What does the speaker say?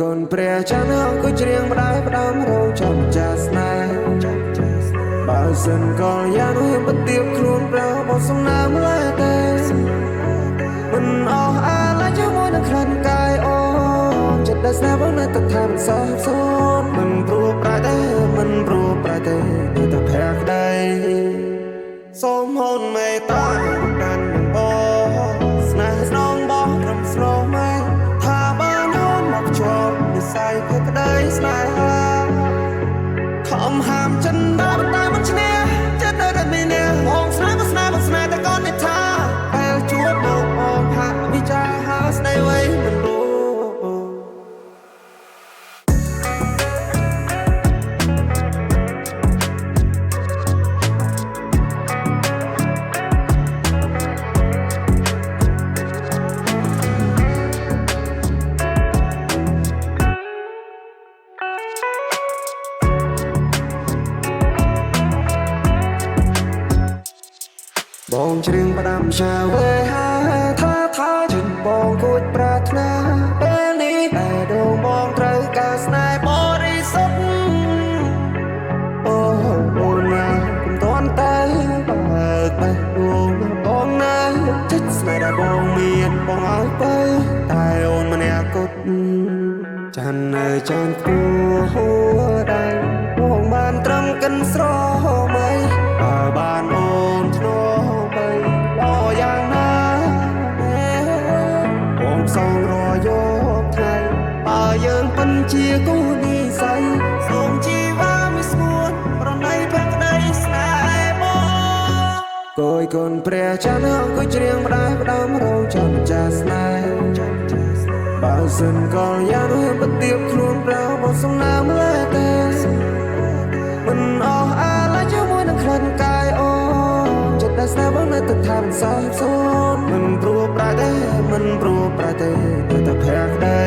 កូនព្រះចានអង្គច្រៀងផ្ដាយផ្ដាំរងចាំចាស្នេហ៍បើសិនកលយ៉ាងនោះបទៀបខ្លួនប្រោបសំណាមឡើយតែមិនអស់អាឡ័យជាមួយនឹងក្លិនកាយអូនចិត្តដែលស្នេហ៍បងនៅតែថាមិនសោះសូនមិនព្រោះប្រែទេមិនព្រោះប្រែទេនៅតែភ័ក្រក្ដីសូមហូនមេត្តាកាន់នឹងបងស្នេហ៍ស្នងបងត្រឹមស្រស់ម៉ែថាបានហូនមកជាប់និស័យភ័ក្រក្ដីស្នេហាខំហាមចិនដល់តែមិនឈ្នះចិត្តនៅតែមានបងស្នេហ៍ស្នេហ៍ស្នេហ៍តែកូននេះថាពេលជួបមកបងហាក់វិចារហាស្ដីអ្វីមិនรู้បងច្រៀងផ្ដាំចាវេហាថាជិនបងគួចប្រាថ្នាពេលនេះតែដងបងត្រូវការស្នេហ៍បរិសុទ្ធអូអូណាកុំតន់តែបើកបេះដូងបងណាចិត្តស្នេហ៍ដែលបងមានបងឲ្យទៅតែអូនម្នាក់គត់ចាននៅចានគួហួដៃបងបានត្រឹមកិនស្រមៃបើបានអូនធ្នោយ៉ាងណាបងសងរយកថ្ងៃបើយើងពិនជាគូនិស័យសូមជីវ៉ាមិនស្ងួនប្រណីភក្ដីស្នេហ៍បងគួយកូនព្រះចានអង្គច្រៀងផ្ដាយផ្ដាំរងចាំចាស្នេហ៍បើសិនកលយ៉ាងនោះបទៀបខ្លួនប្រោបសំណាមឡើយតែមិនអស់អាឡ័យជាមួយនឹងក្លិនកាយអូចិត្តដែលស្នេហ៍បងនៅតែថាមិនសោះសូនមិនព្រោះប្រែទេមិនព្រោះប្រែទេនៅតែភ័ក្រក្ដី